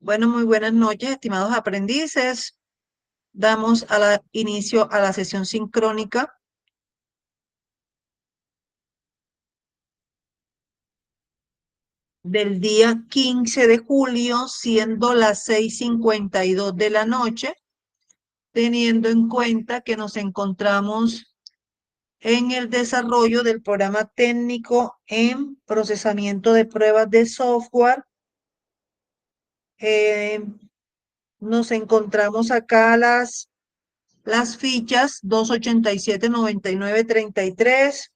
Bueno, muy buenas noches, estimados aprendices. Damos inicio a la sesión sincrónica del día 15 de julio, siendo las 6:52 de la noche, teniendo en cuenta que nos encontramos en el desarrollo del programa técnico en procesamiento de pruebas de software. Nos encontramos acá las fichas 287-99-33,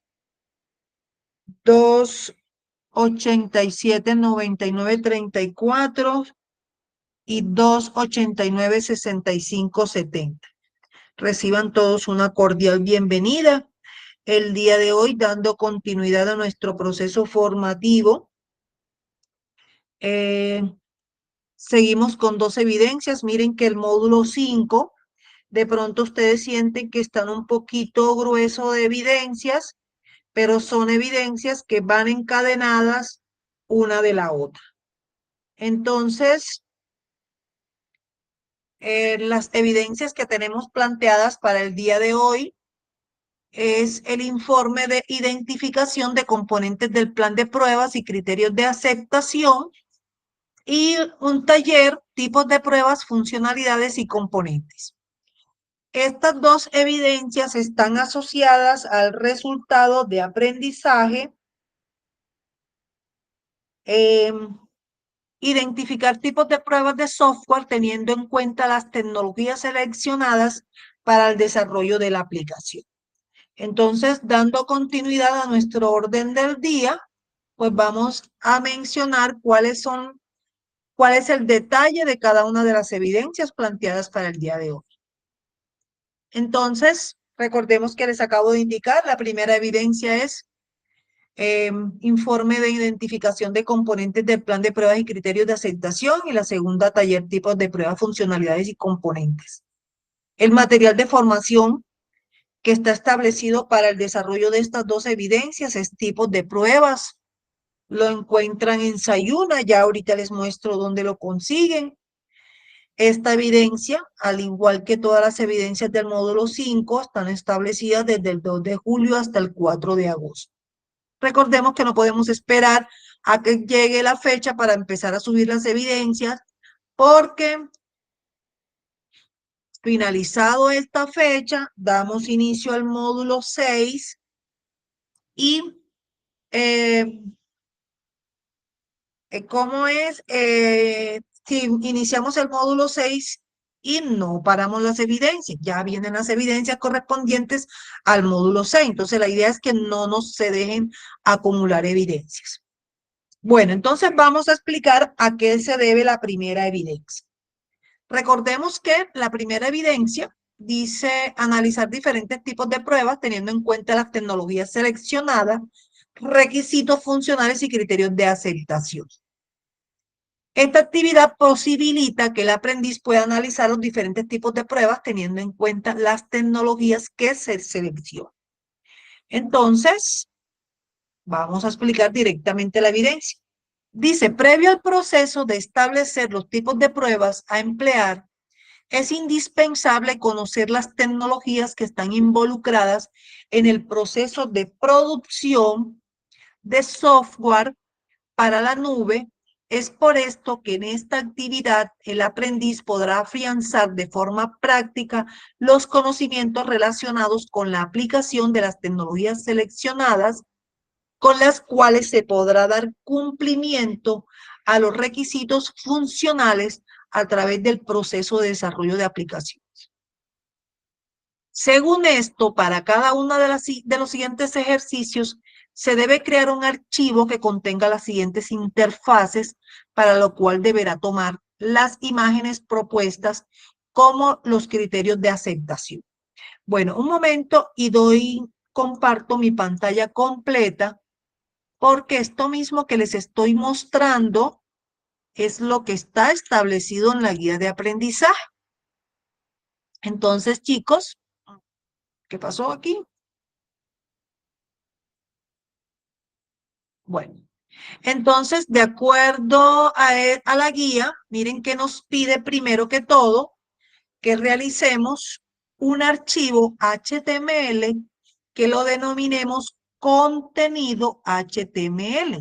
287-99-34 y 289-65-70. Reciban todos una cordial bienvenida el día de hoy, dando continuidad a nuestro proceso formativo. Seguimos con dos evidencias. Miren que el módulo 5, de pronto ustedes sienten que están un poquito grueso de evidencias, pero son evidencias que van encadenadas una de la otra. Entonces, las evidencias que tenemos planteadas para el día de hoy es el informe de identificación de componentes del plan de pruebas y criterios de aceptación y un taller, tipos de pruebas, funcionalidades y componentes. Estas dos evidencias están asociadas al resultado de aprendizaje, identificar tipos de pruebas de software teniendo en cuenta las tecnologías seleccionadas para el desarrollo de la aplicación. Entonces, dando continuidad a nuestro orden del día, pues vamos a mencionar cuál es el detalle de cada una de las evidencias planteadas para el día de hoy. Entonces, recordemos que les acabo de indicar, la primera evidencia es informe de identificación de componentes del plan de pruebas y criterios de aceptación, y la segunda, taller tipos de pruebas, funcionalidades y componentes. El material de formación que está establecido para el desarrollo de estas dos evidencias es tipos de pruebas. Lo encuentran en Sayuna, ya ahorita les muestro dónde lo consiguen. Esta evidencia, al igual que todas las evidencias del módulo 5, están establecidas desde el 2 de julio hasta el 4 de agosto. Recordemos que no podemos esperar a que llegue la fecha para empezar a subir las evidencias, porque finalizado esta fecha, damos inicio al módulo 6 y ¿cómo es? Si iniciamos el módulo 6 y no paramos las evidencias, ya vienen las evidencias correspondientes al módulo 6. Entonces, la idea es que no se dejen acumular evidencias. Bueno, entonces vamos a explicar a qué se debe la primera evidencia. Recordemos que la primera evidencia dice analizar diferentes tipos de pruebas teniendo en cuenta las tecnologías seleccionadas, requisitos funcionales y criterios de aceptación. Esta actividad posibilita que el aprendiz pueda analizar los diferentes tipos de pruebas teniendo en cuenta las tecnologías que se seleccionan. Entonces, vamos a explicar directamente la evidencia. Dice, previo al proceso de establecer los tipos de pruebas a emplear, es indispensable conocer las tecnologías que están involucradas en el proceso de producción de software para la nube. Es por esto que en esta actividad el aprendiz podrá afianzar de forma práctica los conocimientos relacionados con la aplicación de las tecnologías seleccionadas, con las cuales se podrá dar cumplimiento a los requisitos funcionales a través del proceso de desarrollo de aplicaciones. Según esto, para cada uno de los siguientes ejercicios, se debe crear un archivo que contenga las siguientes interfaces, para lo cual deberá tomar las imágenes propuestas como los criterios de aceptación. Bueno, un momento y comparto mi pantalla completa, porque esto mismo que les estoy mostrando es lo que está establecido en la guía de aprendizaje. Entonces, chicos, ¿qué pasó aquí? Bueno, Entonces, de acuerdo a la guía, miren que nos pide primero que todo que realicemos un archivo HTML que lo denominemos contenido HTML.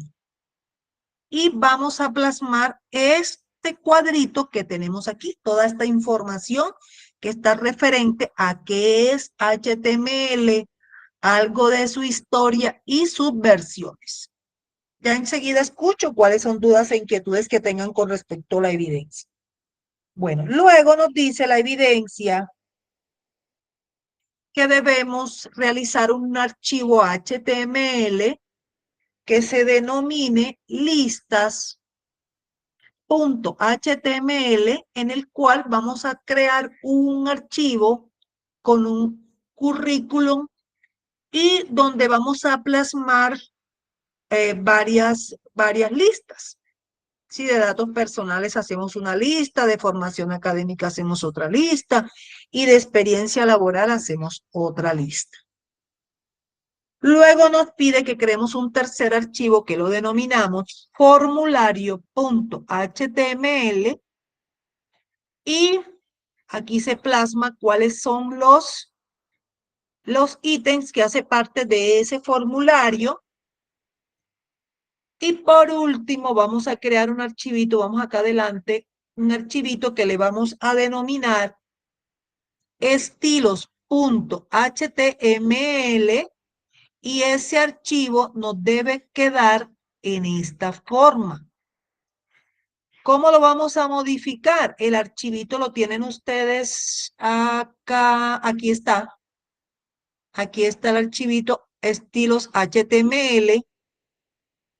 Y vamos a plasmar este cuadrito que tenemos aquí, toda esta información que está referente a qué es HTML, algo de su historia y sus versiones. Ya enseguida escucho cuáles son dudas e inquietudes que tengan con respecto a la evidencia. Bueno, luego nos dice la evidencia que debemos realizar un archivo HTML que se denomine listas.html, en el cual vamos a crear un archivo con un currículum y donde vamos a plasmar varias listas. Si de datos personales hacemos una lista, de formación académica hacemos otra lista y de experiencia laboral hacemos otra lista. Luego nos pide que creemos un tercer archivo que lo denominamos formulario.html y aquí se plasma cuáles son los ítems que hace parte de ese formulario. Y por último vamos a crear un archivito, vamos acá adelante, un archivito que le vamos a denominar estilos.html y ese archivo nos debe quedar en esta forma. ¿Cómo lo vamos a modificar? El archivito lo tienen ustedes acá, aquí está. Aquí está el archivito estilos HTML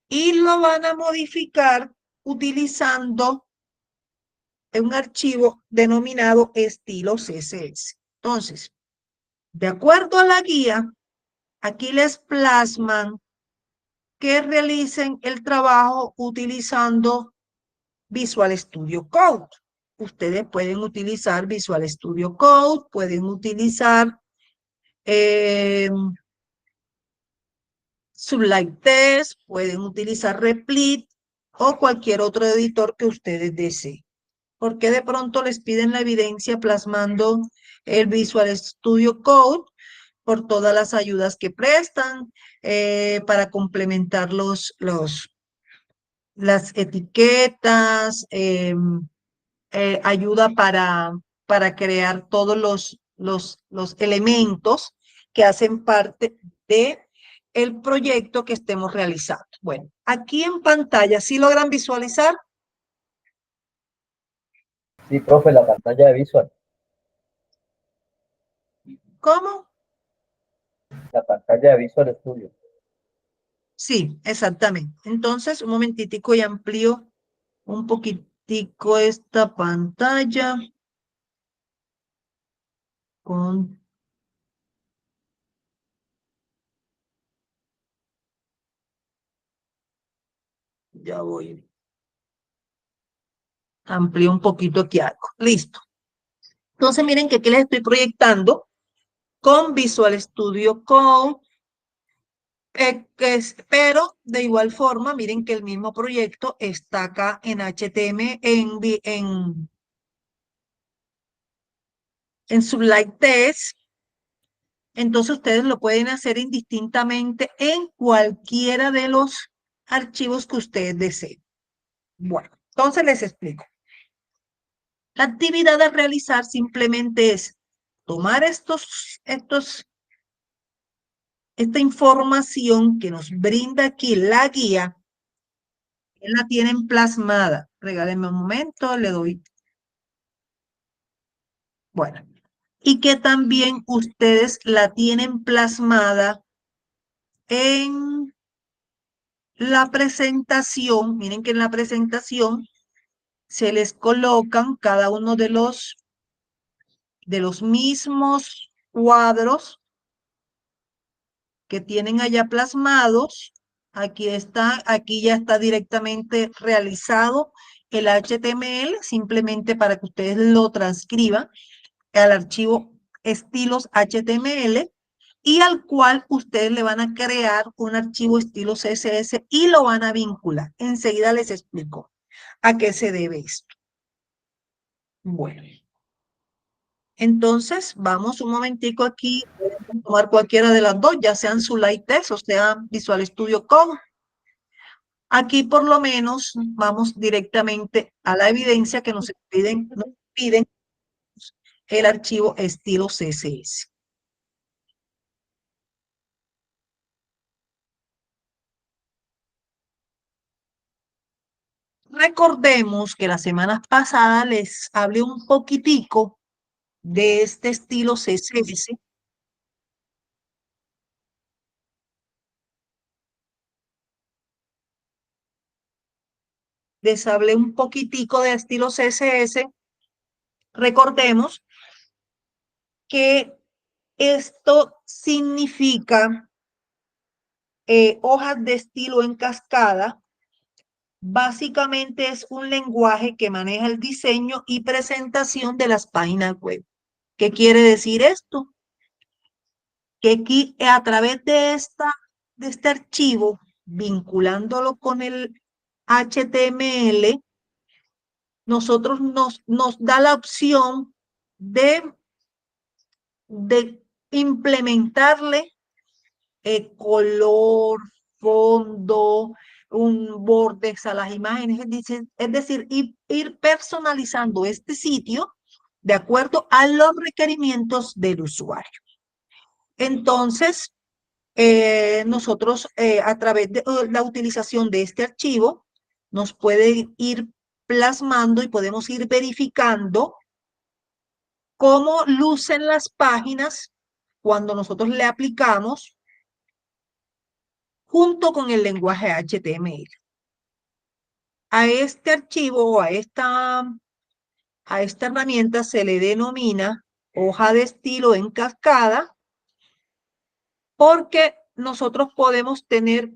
y lo van a modificar utilizando un archivo denominado estilos CSS. Entonces, de acuerdo a la guía, aquí les plasman que realicen el trabajo utilizando Visual Studio Code. Ustedes pueden utilizar Visual Studio Code, pueden utilizar Sublime Text, pueden utilizar Replit o cualquier otro editor que ustedes deseen. ¿Por qué de pronto les piden la evidencia plasmando el Visual Studio Code? Por todas las ayudas que prestan para complementar las etiquetas, ayuda para crear todos los elementos que hacen parte de el proyecto que estemos realizando. Bueno, aquí en pantalla, ¿sí logran visualizar? Sí, profe, la pantalla de Visual. ¿Cómo? La pantalla de Visual Studio. Sí, exactamente. Entonces, un momentitico y amplío un poquitico esta pantalla con... Ya voy. Amplío un poquito aquí algo. Listo. Entonces, miren que aquí les estoy proyectando con Visual Studio Code, pero de igual forma, miren que el mismo proyecto está acá en HTML, en Sublime Text. Entonces, ustedes lo pueden hacer indistintamente en cualquiera de los archivos que ustedes deseen. Bueno, entonces les explico. La actividad a realizar simplemente es tomar esta información que nos brinda aquí la guía, que la tienen plasmada. Regálenme un momento, le doy. Bueno, y que también ustedes la tienen plasmada en la presentación. Miren que en la presentación se les colocan cada uno de los mismos cuadros que tienen allá plasmados. Aquí está, aquí ya está directamente realizado el HTML, simplemente para que ustedes lo transcriban al archivo estilos HTML. y al cual ustedes le van a crear un archivo estilo CSS y lo van a vincular. Enseguida les explico a qué se debe esto. Bueno, entonces vamos un momentico aquí, pueden tomar cualquiera de las dos, ya sean Sulai-Text o sea Visual Studio Code. Aquí por lo menos vamos directamente a la evidencia que nos piden el archivo estilo CSS. Recordemos que la semana pasada les hablé un poquitico de este estilo CSS. Les hablé un poquitico de estilo CSS. Recordemos que esto significa hojas de estilo en cascada. Básicamente es un lenguaje que maneja el diseño y presentación de las páginas web. ¿Qué quiere decir esto? Que aquí a través de este archivo, vinculándolo con el HTML, nosotros nos da la opción de implementarle color, fondo, un bordes a las imágenes, es decir, ir personalizando este sitio de acuerdo a los requerimientos del usuario. Entonces, nosotros a través de la utilización de este archivo, nos puede ir plasmando y podemos ir verificando cómo lucen las páginas cuando nosotros le aplicamos junto con el lenguaje HTML. A este archivo o a esta herramienta se le denomina hoja de estilo en cascada porque nosotros podemos tener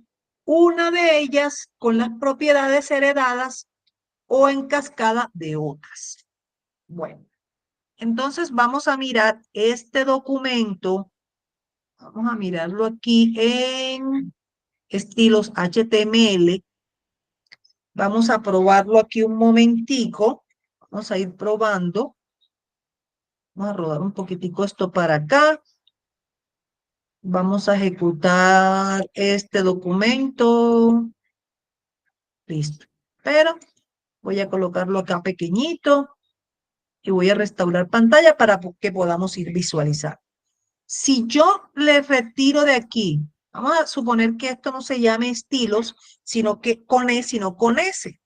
una de ellas con las propiedades heredadas o en cascada de otras. Bueno, entonces vamos a mirar este documento. Vamos a mirarlo aquí en estilos HTML. Vamos a probarlo aquí un momentico. Vamos a ir probando. Vamos a rodar un poquitico esto para acá. Vamos a ejecutar este documento. Listo. Pero voy a colocarlo acá pequeñito y voy a restaurar pantalla para que podamos ir visualizando. Si yo le retiro de aquí, vamos a suponer que esto no se llame estilos, sino que con E, sino con S.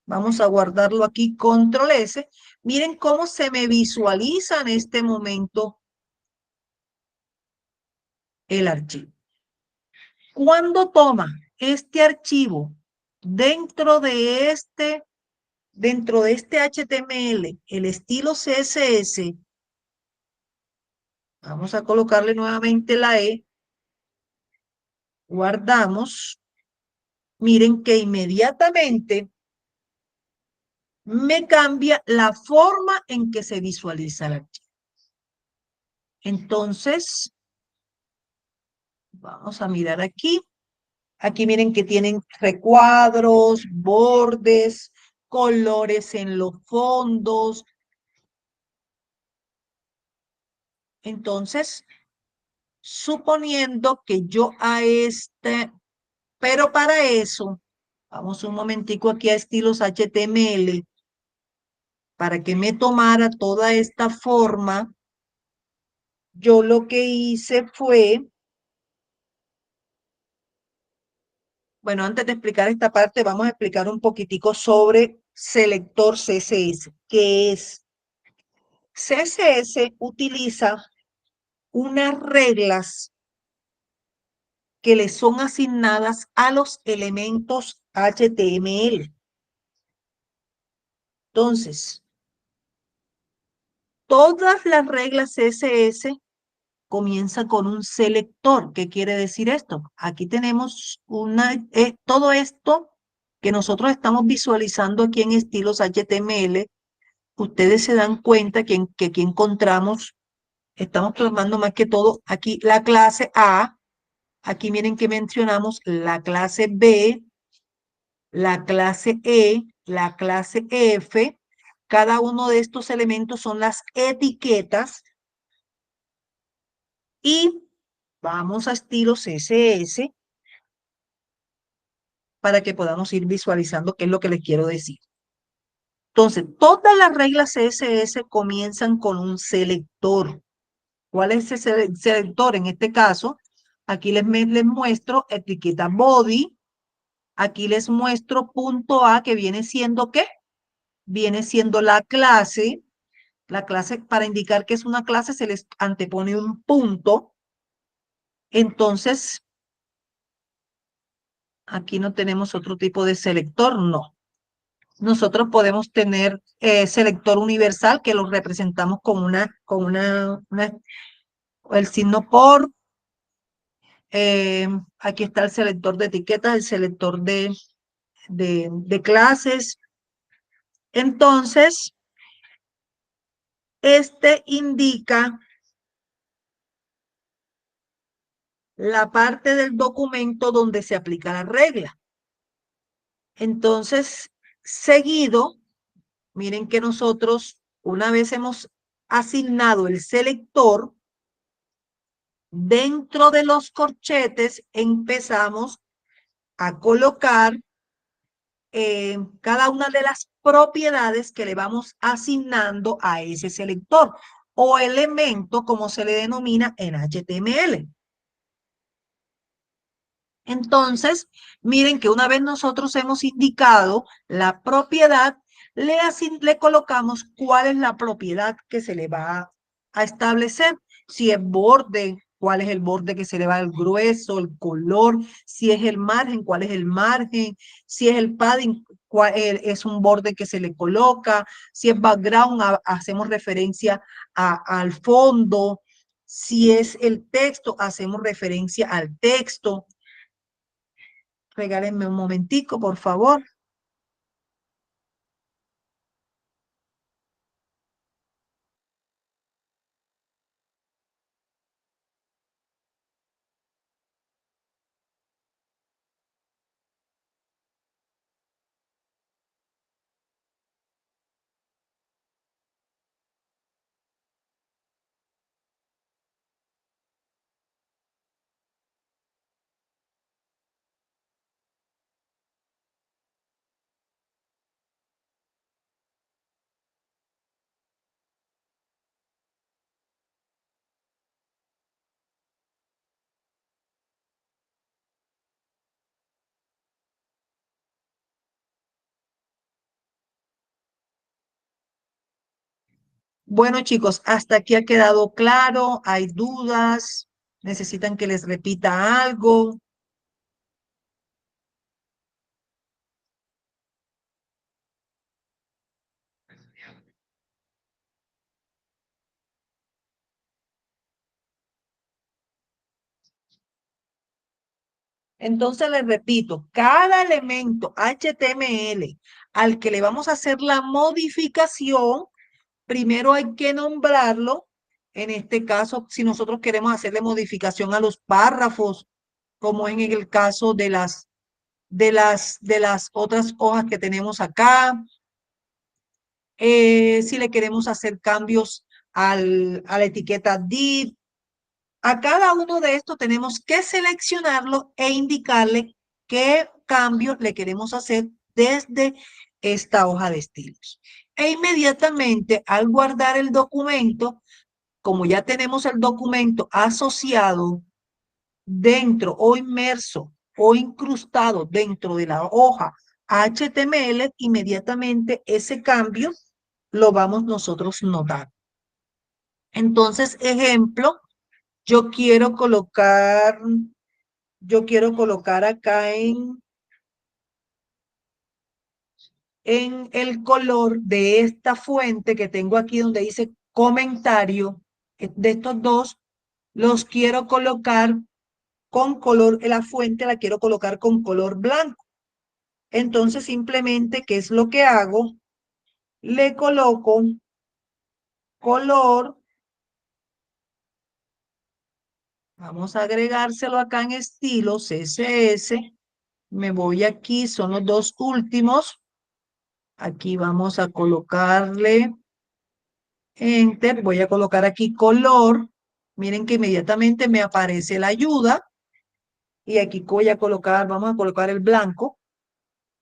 Vamos a guardarlo aquí, control S. Miren cómo se me visualiza en este momento el archivo. Cuando toma este archivo dentro de este HTML, el estilo CSS, vamos a colocarle nuevamente la E, guardamos, miren que inmediatamente me cambia la forma en que se visualiza el archivo. Entonces, vamos a mirar aquí. Aquí miren que tienen recuadros, bordes, colores en los fondos. Entonces, suponiendo que yo pero para eso, vamos un momentico aquí a estilos HTML, para que me tomara toda esta forma, yo lo que hice fue, bueno, antes de explicar esta parte, vamos a explicar un poquitico sobre selector CSS. ¿Qué es? CSS utiliza unas reglas que le son asignadas a los elementos HTML. Entonces, todas las reglas CSS comienzan con un selector. ¿Qué quiere decir esto? Aquí tenemos todo esto que nosotros estamos visualizando aquí en estilos HTML. Ustedes se dan cuenta que aquí encontramos Estamos plasmando más que todo aquí la clase A. Aquí miren que mencionamos la clase B, la clase E, la clase F. Cada uno de estos elementos son las etiquetas y vamos a estilo CSS para que podamos ir visualizando qué es lo que les quiero decir. Entonces, todas las reglas CSS comienzan con un selector. ¿Cuál es ese selector? En este caso, aquí les muestro etiqueta body. Aquí les muestro punto A, que viene siendo ¿qué? Viene siendo la clase. La clase, para indicar que es una clase, se les antepone un punto. Entonces, aquí no tenemos otro tipo de selector, no. Nosotros podemos tener selector universal, que lo representamos con el signo por. Aquí está el selector de etiquetas, el selector de clases. Entonces, este indica la parte del documento donde se aplica la regla. Entonces, seguido, miren que nosotros, una vez hemos asignado el selector, dentro de los corchetes empezamos a colocar cada una de las propiedades que le vamos asignando a ese selector o elemento, como se le denomina en HTML. Entonces, miren que una vez nosotros hemos indicado la propiedad, le colocamos cuál es la propiedad que se le va a establecer. Si es borde, cuál es el borde que se le va, el grueso, el color, si es el margen, cuál es el margen, si es el padding, cuál es un borde que se le coloca, si es background, hacemos referencia al fondo, si es el texto, hacemos referencia al texto. Regálenme un momentico, por favor. Bueno, chicos, hasta aquí ha quedado claro. ¿Hay dudas? ¿Necesitan que les repita algo? Entonces les repito, cada elemento HTML al que le vamos a hacer la modificación, primero hay que nombrarlo. En este caso, si nosotros queremos hacerle modificación a los párrafos, como en el caso de las otras hojas que tenemos acá, si le queremos hacer cambios a la etiqueta div, a cada uno de estos tenemos que seleccionarlo e indicarle qué cambios le queremos hacer desde esta hoja de estilos. E inmediatamente al guardar el documento, como ya tenemos el documento asociado dentro o inmerso o incrustado dentro de la hoja HTML, inmediatamente ese cambio lo vamos nosotros notar. Entonces, ejemplo, yo quiero colocar, acá en el color de esta fuente que tengo aquí donde dice comentario, de estos dos, los quiero colocar con color, la fuente la quiero colocar con color blanco. Entonces, simplemente, ¿qué es lo que hago? Le coloco color Vamos a agregárselo acá en estilo CSS. Me voy aquí, son los dos últimos. Aquí vamos a colocarle Enter. Voy a colocar aquí color. Miren que inmediatamente me aparece la ayuda. Y aquí voy a colocar, vamos a colocar el blanco,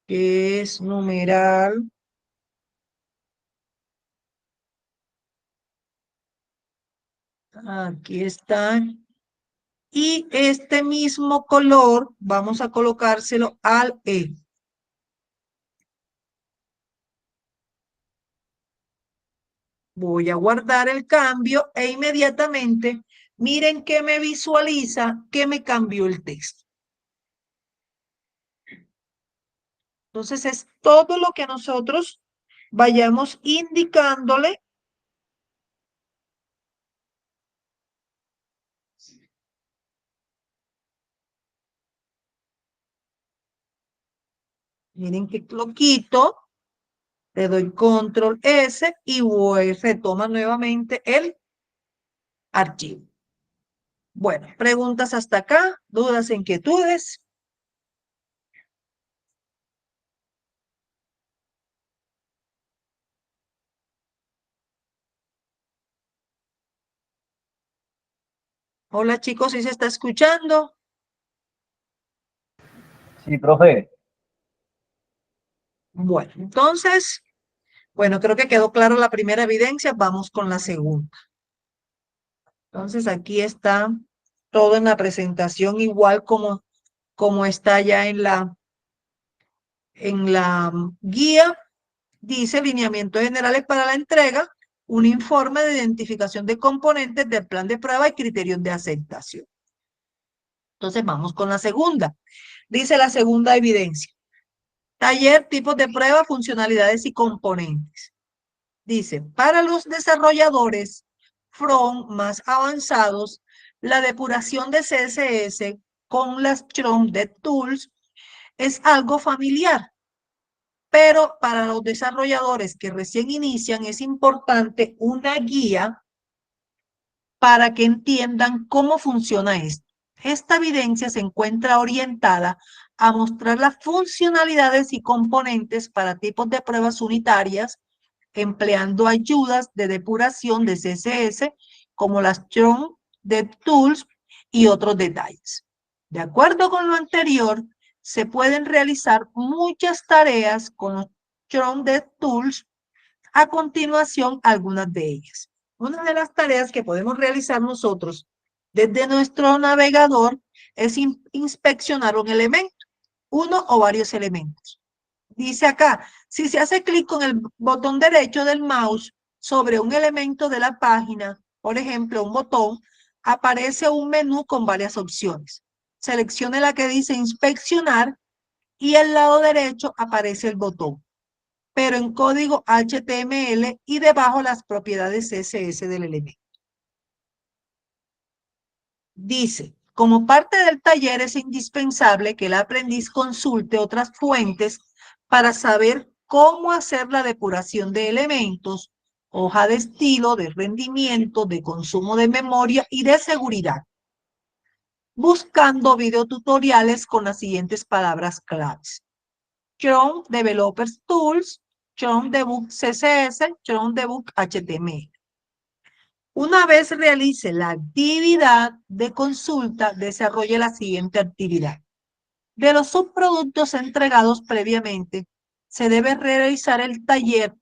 que es numeral. Aquí está. Y este mismo color vamos a colocárselo al E. Voy a guardar el cambio e inmediatamente miren que me visualiza que me cambió el texto. Entonces es todo lo que nosotros vayamos indicándole. Miren que lo quito, le doy control S y voy, retoma nuevamente el archivo. Bueno, preguntas hasta acá, dudas, inquietudes. Hola chicos, ¿sí se está escuchando? Sí, profe. Bueno, entonces, bueno, creo que quedó claro la primera evidencia, vamos con la segunda. Entonces aquí está todo en la presentación igual como está ya en la guía. Dice lineamientos generales para la entrega, un informe de identificación de componentes del plan de prueba y criterios de aceptación. Entonces vamos con la segunda. Dice la segunda evidencia. Taller, tipos de prueba, funcionalidades y componentes. Dice, para los desarrolladores front más avanzados, la depuración de CSS con las Chrome DevTools es algo familiar, pero para los desarrolladores que recién inician es importante una guía para que entiendan cómo funciona esto. Esta evidencia se encuentra orientada a mostrar las funcionalidades y componentes para tipos de pruebas unitarias, empleando ayudas de depuración de CSS como las Chrome DevTools y otros detalles. De acuerdo con lo anterior, se pueden realizar muchas tareas con los Chrome DevTools. A continuación, algunas de ellas. Una de las tareas que podemos realizar nosotros desde nuestro navegador es inspeccionar un elemento, uno o varios elementos. Dice acá, si se hace clic con el botón derecho del mouse sobre un elemento de la página, por ejemplo, un botón, aparece un menú con varias opciones. Seleccione la que dice inspeccionar y al lado derecho aparece el botón, pero en código HTML y debajo las propiedades CSS del elemento. Dice, como parte del taller es indispensable que el aprendiz consulte otras fuentes para saber cómo hacer la depuración de elementos, hoja de estilo, de rendimiento, de consumo de memoria y de seguridad, buscando videotutoriales con las siguientes palabras claves. Chrome Developers Tools, Chrome Debug CSS, Chrome Debug HTML. Una vez realice la actividad de consulta, desarrolle la siguiente actividad. De los subproductos entregados previamente, se debe realizar el taller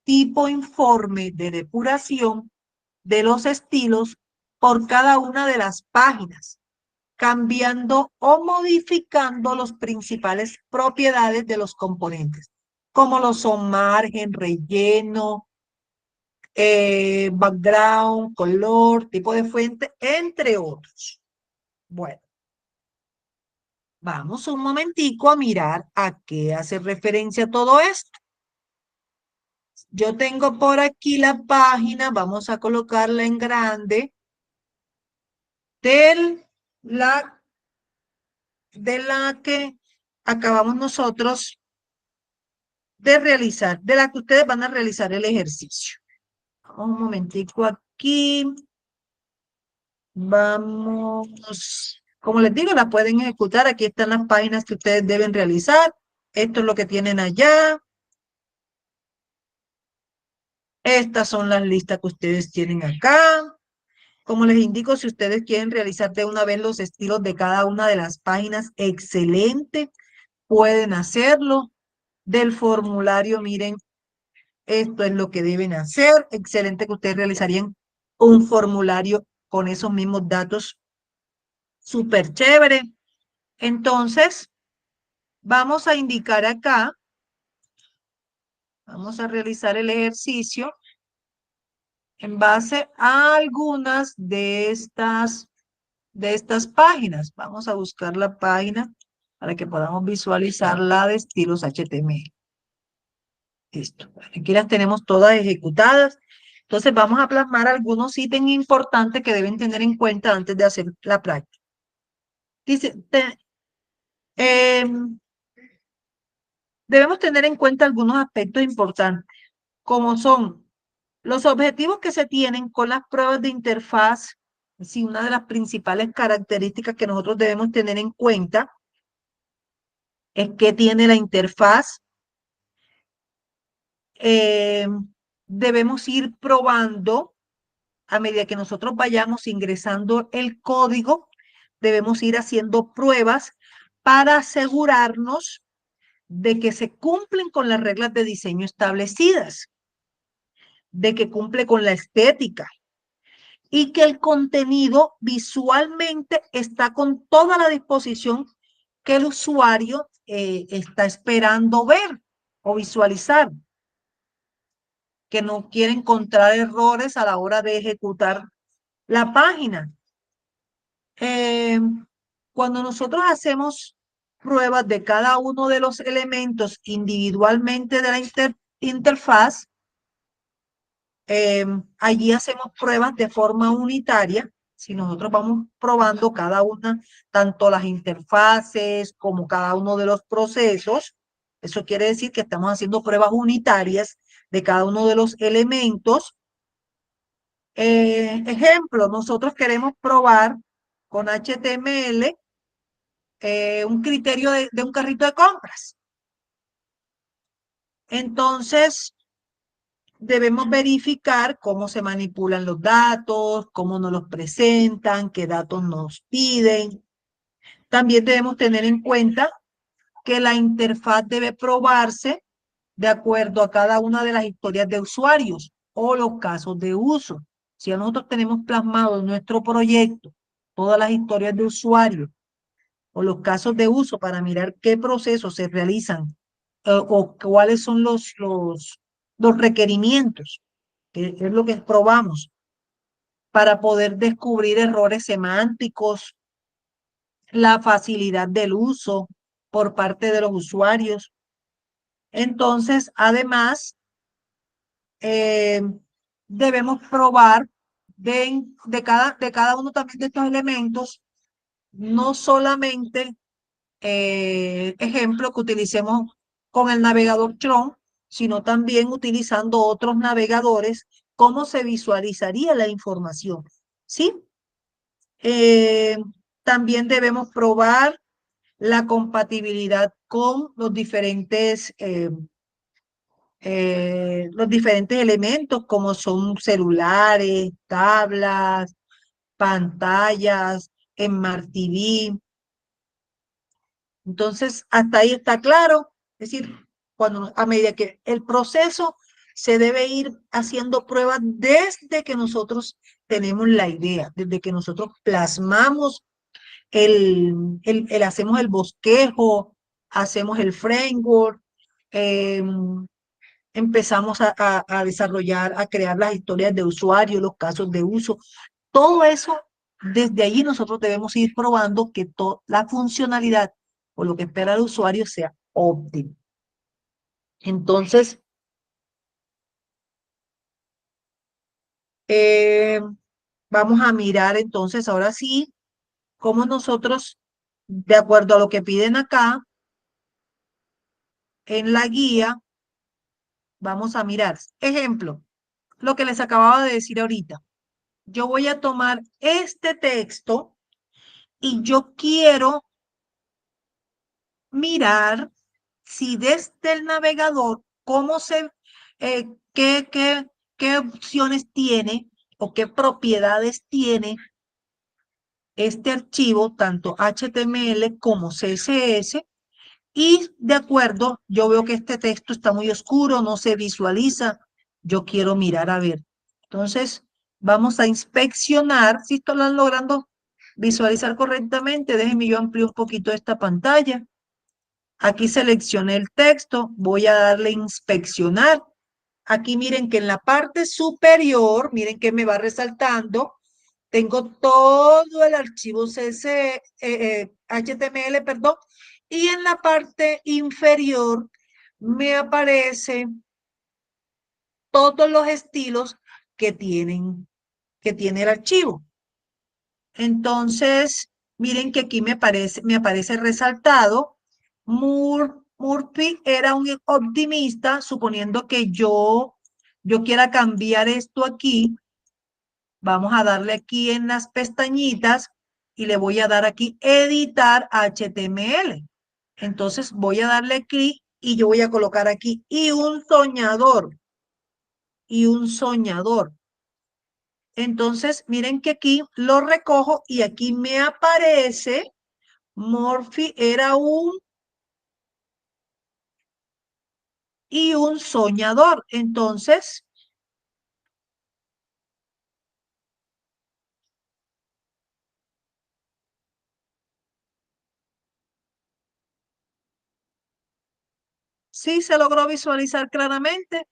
tipo informe de depuración de los estilos por cada una de las páginas, cambiando o modificando las principales propiedades de los componentes, como lo son margen, relleno, background, color, tipo de fuente, entre otros. Bueno, vamos un momentico a mirar a qué hace referencia todo esto. Yo tengo por aquí la página, vamos a colocarla en grande, la, de la que acabamos nosotros de realizar, de la que ustedes van a realizar el ejercicio. Un momentico aquí. Vamos, como les digo, las pueden ejecutar. Aquí están las páginas que ustedes deben realizar. Esto es lo que tienen allá. Estas son las listas que ustedes tienen acá. Como les indico, si ustedes quieren realizar de una vez los estilos de cada una de las páginas, excelente, pueden hacerlo. Del formulario, miren, esto es lo que deben hacer. Excelente que ustedes realizarían un formulario con esos mismos datos. Súper chévere. Entonces, vamos a indicar acá, vamos a realizar el ejercicio en base a algunas de estas páginas. Vamos a buscar la página para que podamos visualizar la de estilos HTML. Listo. Aquí las tenemos todas ejecutadas. Entonces vamos a plasmar algunos ítems importantes que deben tener en cuenta antes de hacer la práctica. Dice, debemos tener en cuenta algunos aspectos importantes, como son los objetivos que se tienen con las pruebas de interfaz. Sí, una de las principales características que nosotros debemos tener en cuenta es que tiene la interfaz. Eh, debemos ir probando a medida que nosotros vayamos ingresando el código, debemos ir haciendo pruebas para asegurarnos de que se cumplen con las reglas de diseño establecidas, de que cumple con la estética y que el contenido visualmente está con toda la disposición que el usuario está esperando ver o visualizar, que no quiere encontrar errores a la hora de ejecutar la página. Cuando nosotros hacemos pruebas de cada uno de los elementos individualmente de la interfaz, allí hacemos pruebas de forma unitaria. Si nosotros vamos probando cada una, tanto las interfaces como cada uno de los procesos, eso quiere decir que estamos haciendo pruebas unitarias de cada uno de los elementos. Ejemplo, nosotros queremos probar con HTML un criterio de un carrito de compras. Entonces, debemos verificar cómo se manipulan los datos, cómo nos los presentan, qué datos nos piden. También debemos tener en cuenta que la interfaz debe probarse de acuerdo a cada una de las historias de usuarios o los casos de uso. Si nosotros tenemos plasmado en nuestro proyecto todas las historias de usuarios o los casos de uso para mirar qué procesos se realizan o cuáles son los requerimientos, que es lo que probamos, para poder descubrir errores semánticos, la facilidad del uso por parte de los usuarios. Entonces, además, eh, debemos probar de cada uno también de estos elementos, no solamente ejemplo que utilicemos con el navegador Chrome, sino también utilizando otros navegadores, cómo se visualizaría la información, ¿sí? Eh, también debemos probar la compatibilidad con los diferentes elementos, como son celulares, tablas, pantallas, Smart TV. Entonces, hasta ahí está claro. Es decir, a medida que el proceso se debe ir haciendo pruebas desde que nosotros tenemos la idea, desde que nosotros plasmamos hacemos el bosquejo, hacemos el framework, eh, empezamos a desarrollar, a crear las historias de usuario, los casos de uso. Todo eso, desde allí nosotros debemos ir probando que la funcionalidad o lo que espera el usuario sea óptimo. Entonces, eh, vamos a mirar entonces ahora sí cómo nosotros, de acuerdo a lo que piden acá en la guía, vamos a mirar. Ejemplo, lo que les acababa de decir ahorita. yo voy a tomar este texto y yo quiero mirar si desde el navegador, cómo se, eh, qué, qué, qué opciones tiene o qué propiedades tiene este archivo, tanto HTML como CSS, y de acuerdo, yo veo que este texto está muy oscuro, no se visualiza, yo quiero mirar a ver. Entonces, vamos a inspeccionar si esto lo están logrando visualizar correctamente. Déjenme yo ampliar un poquito esta pantalla. Aquí seleccioné el texto, voy a darle inspeccionar. Aquí miren que en la parte superior, miren que me va resaltando, tengo todo el archivo HTML, perdón, y en la parte inferior me aparecen todos los estilos que tiene el archivo. Entonces, miren que aquí me aparece resaltado. Murphy era un optimista, suponiendo que yo quiera cambiar esto aquí. Vamos a darle aquí en las pestañitas y le voy a dar aquí editar HTML. Entonces voy a darle clic y yo voy a colocar aquí y un soñador. Y un soñador. Entonces, miren que aquí lo recojo y aquí me aparece Morphy era un y un soñador. Entonces, sí se logró visualizar claramente.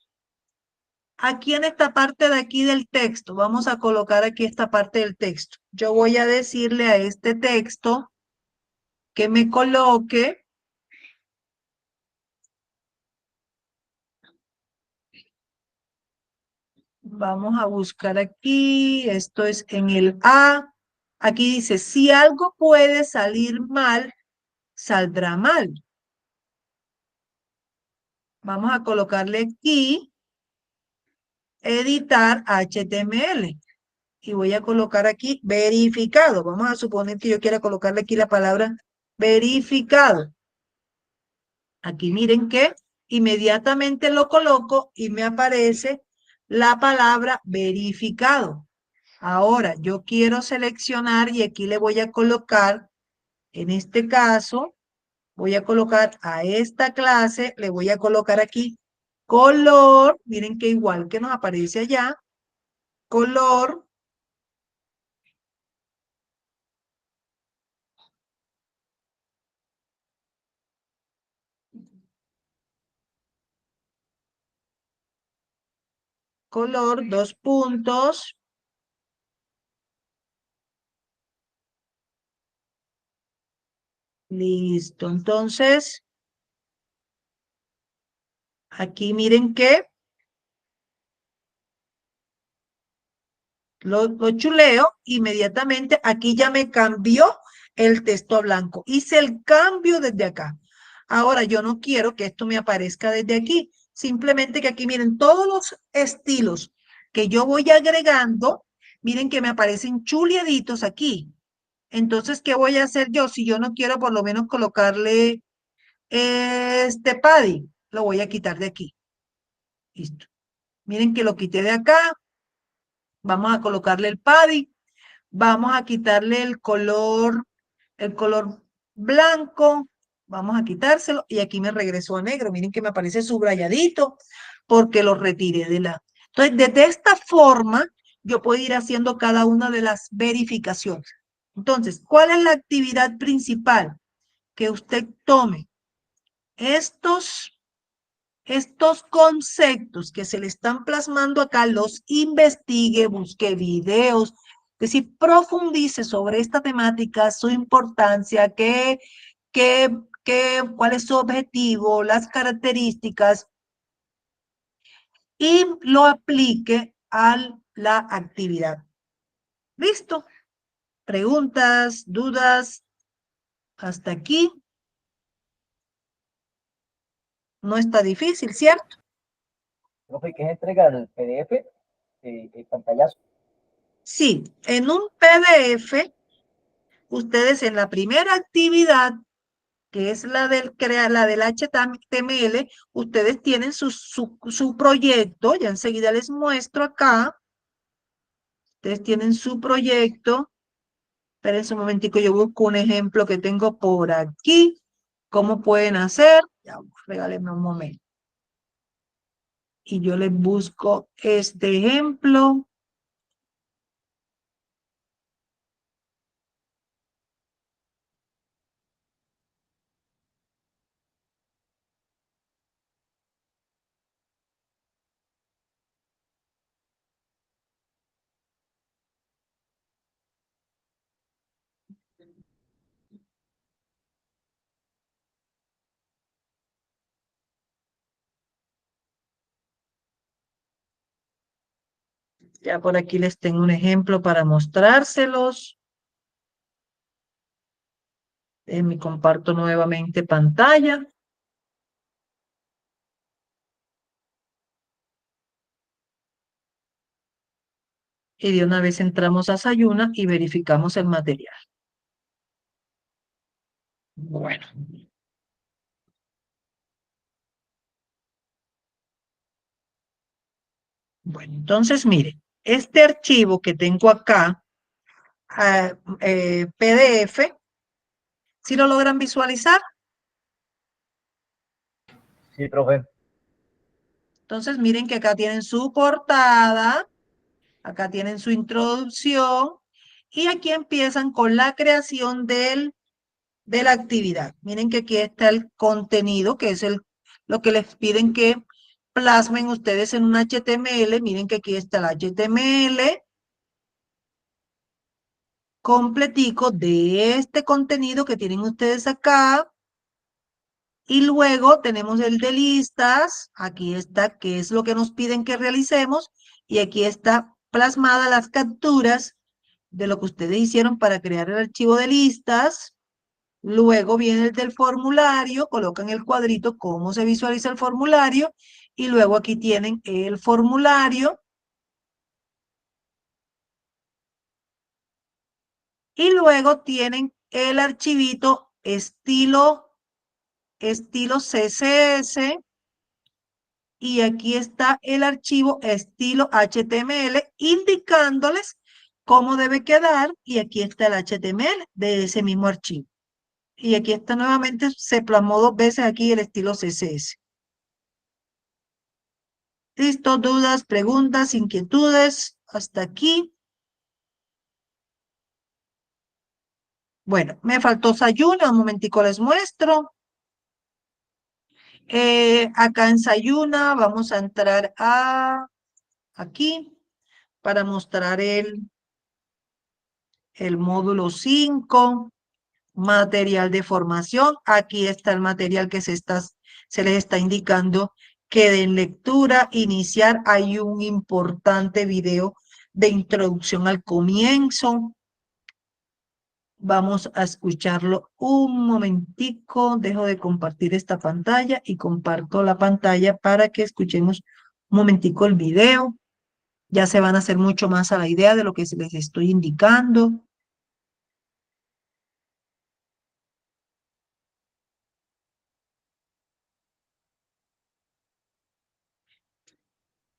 Aquí en esta parte de aquí del texto, vamos a colocar aquí esta parte del texto. Yo voy a decirle a este texto que me coloque. Vamos a buscar aquí, esto es en el A. Aquí dice, si algo puede salir mal, saldrá mal. Vamos a colocarle aquí, editar HTML. Y voy a colocar aquí, verificado. Vamos a suponer que yo quiera colocarle aquí la palabra verificado. Aquí miren que inmediatamente lo coloco y me aparece la palabra verificado. Ahora, yo quiero seleccionar y aquí le voy a colocar, en este caso, voy a colocar a esta clase, le voy a colocar aquí color, miren que igual que nos aparece allá, color, color, dos puntos, listo. Entonces, aquí miren que lo chuleo, inmediatamente aquí ya me cambió el texto a blanco. Hice el cambio desde acá. Ahora yo no quiero que esto me aparezca desde aquí. Simplemente que aquí miren todos los estilos que yo voy agregando. Miren que me aparecen chuleaditos aquí. Entonces, ¿qué voy a hacer yo? Si yo no quiero por lo menos colocarle este padding, lo voy a quitar de aquí. Listo. Miren que lo quité de acá. Vamos a colocarle el padding. Vamos a quitarle el color blanco. Vamos a quitárselo y aquí me regresó a negro. Miren que me aparece subrayadito porque lo retiré de la... Entonces, desde esta forma, yo puedo ir haciendo cada una de las verificaciones. Entonces, ¿cuál es la actividad principal? Que usted tome estos conceptos que se le están plasmando acá, los investigue, busque videos, que si profundice sobre esta temática, su importancia, cuál es su objetivo, las características, y lo aplique a la actividad. ¿Listo? Preguntas, dudas, hasta aquí. No está difícil, ¿cierto? Profe, ¿qué es entregar el PDF? El pantallazo. Sí, en un PDF, ustedes en la primera actividad, que es la del HTML, ustedes tienen su proyecto, ya enseguida les muestro acá, ustedes tienen su proyecto. Espérense un momentico, yo busco un ejemplo que tengo por aquí. ¿Cómo pueden hacer? Ya, regálenme un momento. Y yo les busco este ejemplo. Ya por aquí les tengo un ejemplo para mostrárselos. Me comparto nuevamente pantalla. Y de una vez entramos a Sayuna y verificamos el material. Bueno. Bueno, entonces mire, este archivo que tengo acá, PDF, ¿sí lo logran visualizar? Sí, profe. Entonces miren que acá tienen su portada, acá tienen su introducción y aquí empiezan con la creación de la actividad. Miren que aquí está el contenido, que es lo que les piden que plasmen ustedes en un HTML. Miren que aquí está el HTML completico de este contenido que tienen ustedes acá. Y luego tenemos el de listas. Aquí está, que es lo que nos piden que realicemos. Y aquí está plasmada las capturas de lo que ustedes hicieron para crear el archivo de listas. Luego viene el del formulario, colocan el cuadrito, cómo se visualiza el formulario. Y luego aquí tienen el formulario. Y luego tienen el archivito estilo CSS. Y aquí está el archivo estilo HTML indicándoles cómo debe quedar. Y aquí está el HTML de ese mismo archivo. Y aquí está nuevamente, se plasmó 2 veces aquí el estilo CSS. ¿Listo? ¿Dudas, preguntas, inquietudes? Hasta aquí. Bueno, me faltó Sayuna, un momentico les muestro. Acá en Sayuna vamos a entrar aquí para mostrar el módulo 5, material de formación. Aquí está el material que se les está indicando que de lectura iniciar hay un importante video de introducción al comienzo. Vamos a escucharlo un momentico. Dejo de compartir esta pantalla y comparto la pantalla para que escuchemos un momentico el video. Ya se van a hacer mucho más a la idea de lo que les estoy indicando.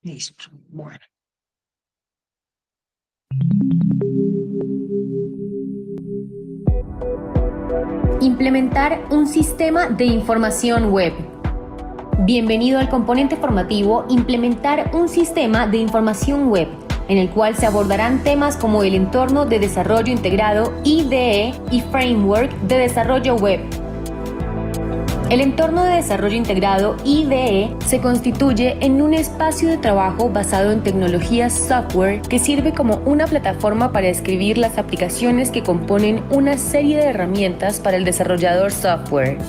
Listo. Bueno. Implementar un sistema de información web. Bienvenido al componente formativo Implementar un sistema de información web, en el cual se abordarán temas como el entorno de desarrollo integrado IDE y Framework de desarrollo web. El entorno de desarrollo integrado IDE se constituye en un espacio de trabajo basado en tecnologías software que sirve como una plataforma para escribir las aplicaciones que componen una serie de herramientas para el desarrollador software.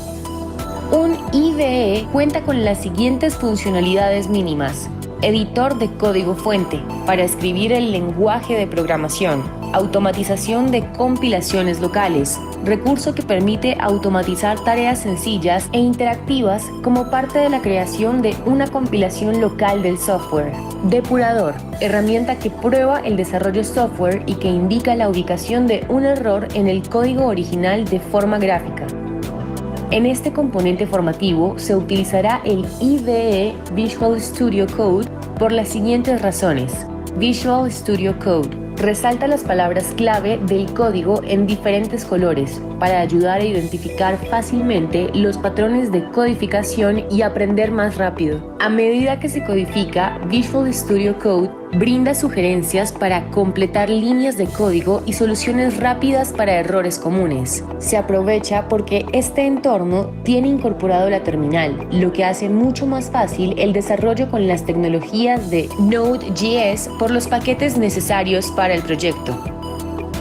Un IDE cuenta con las siguientes funcionalidades mínimas: editor de código fuente para escribir el lenguaje de programación, Automatización de compilaciones locales, recurso que permite automatizar tareas sencillas e interactivas como parte de la creación de una compilación local del software. Depurador, herramienta que prueba el desarrollo software y que indica la ubicación de un error en el código original de forma gráfica. En este componente formativo se utilizará el IDE Visual Studio Code por las siguientes razones. Visual Studio Code resalta las palabras clave del código en diferentes colores para ayudar a identificar fácilmente los patrones de codificación y aprender más rápido. A medida que se codifica, Visual Studio Code brinda sugerencias para completar líneas de código y soluciones rápidas para errores comunes. Se aprovecha porque este entorno tiene incorporado la terminal, lo que hace mucho más fácil el desarrollo con las tecnologías de Node.js por los paquetes necesarios para el proyecto.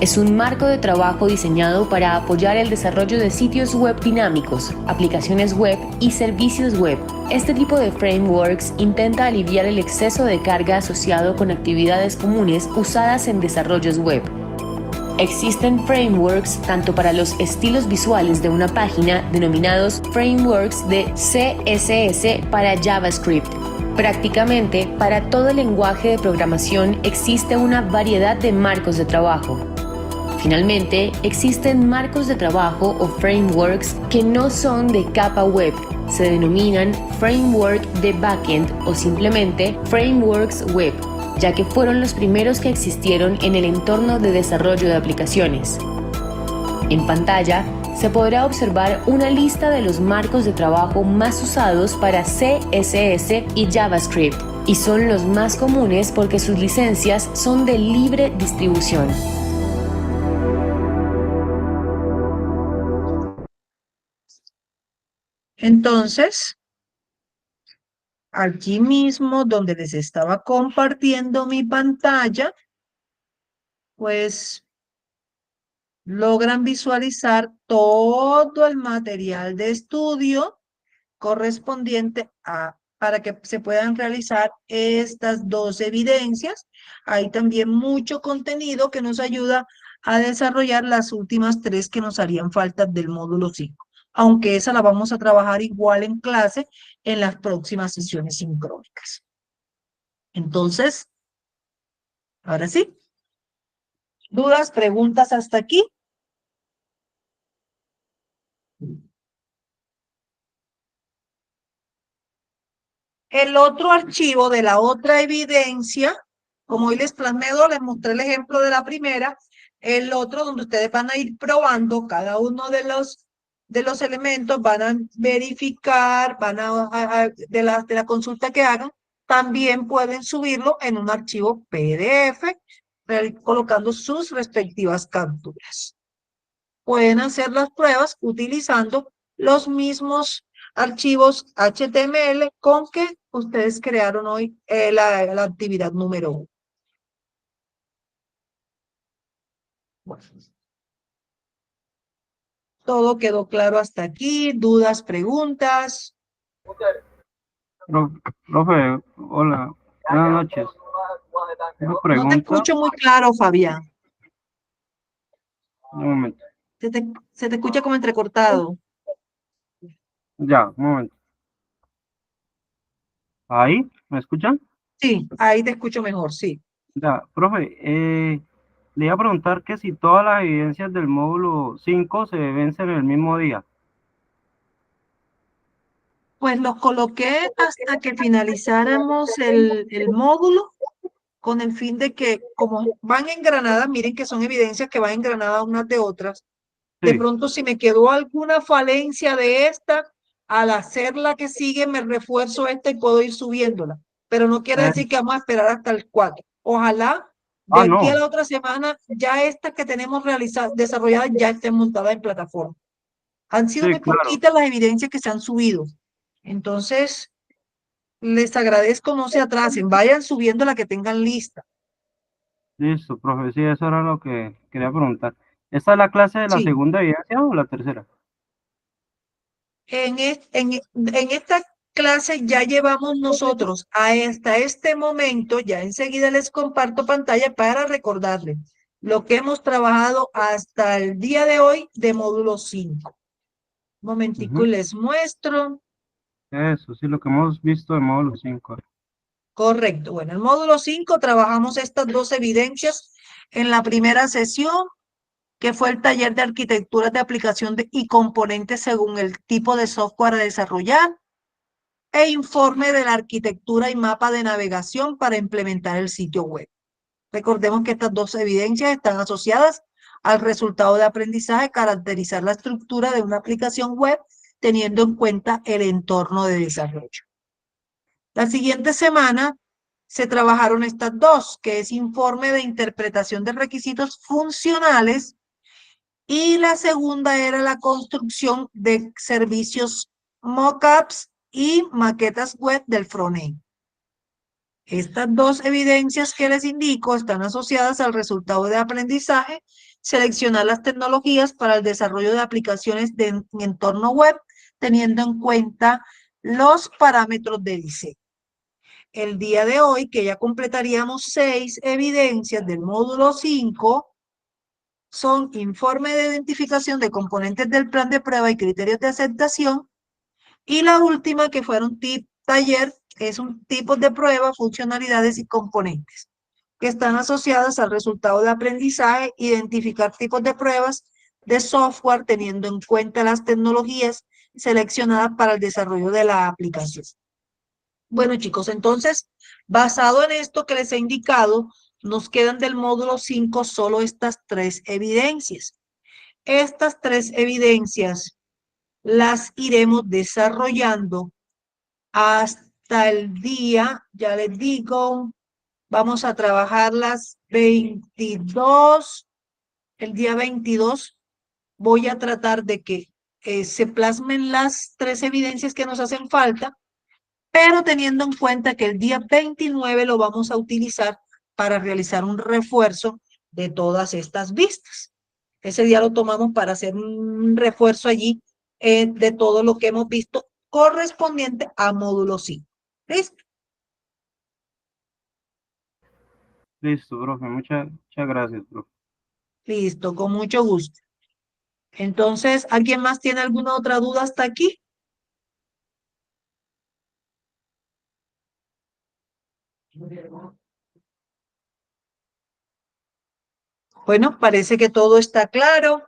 Es un marco de trabajo diseñado para apoyar el desarrollo de sitios web dinámicos, aplicaciones web y servicios web. Este tipo de frameworks intenta aliviar el exceso de carga asociado con actividades comunes usadas en desarrollos web. Existen frameworks tanto para los estilos visuales de una página denominados frameworks de CSS para JavaScript. Prácticamente para todo el lenguaje de programación existe una variedad de marcos de trabajo. Finalmente, existen marcos de trabajo o frameworks que no son de capa web. Se denominan framework de backend o simplemente frameworks web, ya que fueron los primeros que existieron en el entorno de desarrollo de aplicaciones. En pantalla se podrá observar una lista de los marcos de trabajo más usados para CSS y JavaScript, y son los más comunes porque sus licencias son de libre distribución. Entonces, aquí mismo donde les estaba compartiendo mi pantalla, pues logran visualizar todo el material de estudio correspondiente para que se puedan realizar estas dos evidencias. Hay también mucho contenido que nos ayuda a desarrollar las últimas tres que nos harían falta del módulo 5, aunque esa la vamos a trabajar igual en clase en las próximas sesiones sincrónicas. Entonces, ahora sí. ¿Dudas, preguntas hasta aquí? El otro archivo de la otra evidencia, como hoy les plasmé, les mostré el ejemplo de la primera, el otro donde ustedes van a ir probando cada uno de los elementos, van a verificar, de la consulta que hagan, también pueden subirlo en un archivo PDF, colocando sus respectivas capturas. Pueden hacer las pruebas utilizando los mismos archivos HTML con que ustedes crearon hoy la actividad número 1. Bueno. Todo quedó claro hasta aquí. ¿Dudas, preguntas? Profe, hola, buenas noches. Una No te pregunta, escucho muy claro, Fabián. un momento. Se te escucha como entrecortado. Ya, un momento. ¿Ahí? ¿Me escuchan? Sí, ahí te escucho mejor, sí. Ya, profe, le iba a preguntar que si todas las evidencias del módulo 5 se vencen el mismo día. Pues los coloqué hasta que finalizáramos el módulo, con el fin de que, como van engranadas, miren que son evidencias que van engranadas unas de otras. De Sí, pronto, si me quedó alguna falencia de esta, al hacer la que sigue, me refuerzo esta y puedo ir subiéndola. Pero no quiere eh, decir que vamos a esperar hasta el 4. Ojalá de aquí a no, la otra semana ya estas que tenemos desarrolladas ya estén montadas en plataforma. Han sido sí, muy claro, poquitas las evidencias que se han subido. Entonces, les agradezco, no se atrasen, vayan subiendo la que tengan lista. listo, profe, sí, eso era lo que quería preguntar. ¿Esta es la clase de la Sí, segunda evidencia o la tercera? en esta clase ya llevamos nosotros hasta este momento, ya enseguida les comparto pantalla para recordarles. lo que hemos trabajado hasta el día de hoy de módulo 5. Un momentico y les muestro. Eso, sí, lo que hemos visto de módulo 5. Correcto. Bueno, en el módulo 5 trabajamos estas dos evidencias en la primera sesión, que fue el taller de arquitecturas de aplicación y componentes según el tipo de software a desarrollar, e informe de la arquitectura y mapa de navegación para implementar el sitio web. Recordemos que estas dos evidencias están asociadas al resultado de aprendizaje, caracterizar la estructura de una aplicación web teniendo en cuenta el entorno de desarrollo. La siguiente semana se trabajaron estas dos, que es informe de interpretación de requisitos funcionales, y la segunda era la construcción de servicios mockups y maquetas web del frontend. Estas dos evidencias que les indico están asociadas al resultado de aprendizaje, seleccionar las tecnologías para el desarrollo de aplicaciones de entorno web, teniendo en cuenta los parámetros de diseño. El día de hoy, que ya completaríamos 6 evidencias del módulo 5, son informe de identificación de componentes del plan de prueba y criterios de aceptación, y la última, que fueron taller, es un tipo de prueba, funcionalidades y componentes, que están asociadas al resultado de aprendizaje, identificar tipos de pruebas de software teniendo en cuenta las tecnologías seleccionadas para el desarrollo de la aplicación. Bueno, chicos, entonces, basado en esto que les he indicado, nos quedan del módulo 5 solo estas 3 evidencias. Estas 3 evidencias las iremos desarrollando hasta el día, ya les digo, vamos a trabajar las 22, el día 22 voy a tratar de que se plasmen las 3 evidencias que nos hacen falta, pero teniendo en cuenta que el día 29 lo vamos a utilizar para realizar un refuerzo de todas estas vistas. Ese día lo tomamos para hacer un refuerzo allí de todo lo que hemos visto correspondiente a módulo 5. ¿Listo? Listo, profe, muchas gracias, profe. Listo, con mucho gusto. Entonces, ¿alguien más tiene alguna otra duda hasta aquí? Bueno, parece que todo está claro.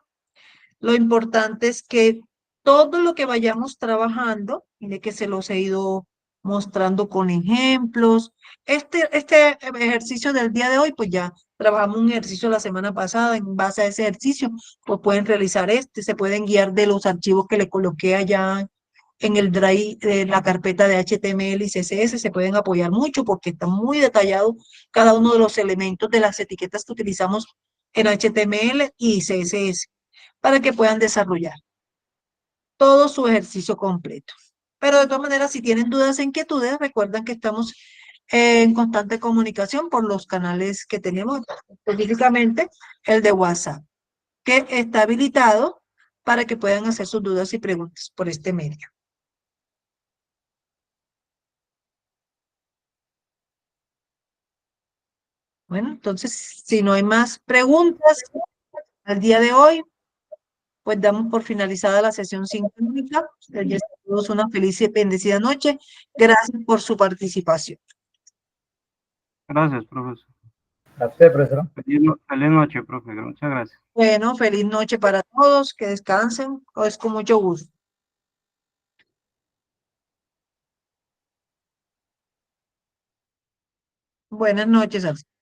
Lo importante es que todo lo que vayamos trabajando, de que se los he ido mostrando con ejemplos. Este ejercicio del día de hoy, pues ya trabajamos un ejercicio la semana pasada. En base a ese ejercicio, pues pueden realizar se pueden guiar de los archivos que le coloqué allá en el Drive, la carpeta de HTML y CSS. Se pueden apoyar mucho porque está muy detallado cada uno de los elementos de las etiquetas que utilizamos en HTML y CSS, para que puedan desarrollar todo su ejercicio completo. Pero de todas maneras, si tienen dudas e inquietudes, recuerden que estamos en constante comunicación por los canales que tenemos, específicamente el de WhatsApp, que está habilitado para que puedan hacer sus dudas y preguntas por este medio. Bueno, entonces, si no hay más preguntas al día de hoy, pues damos por finalizada la sesión sincrónica. Les deseo a todos una feliz y bendecida noche. Gracias por su participación. Gracias, profesor. A usted, profesor. Feliz noche, profe. Muchas gracias. Bueno, feliz noche para todos, que descansen, es con mucho gusto. Buenas noches, Alfonso.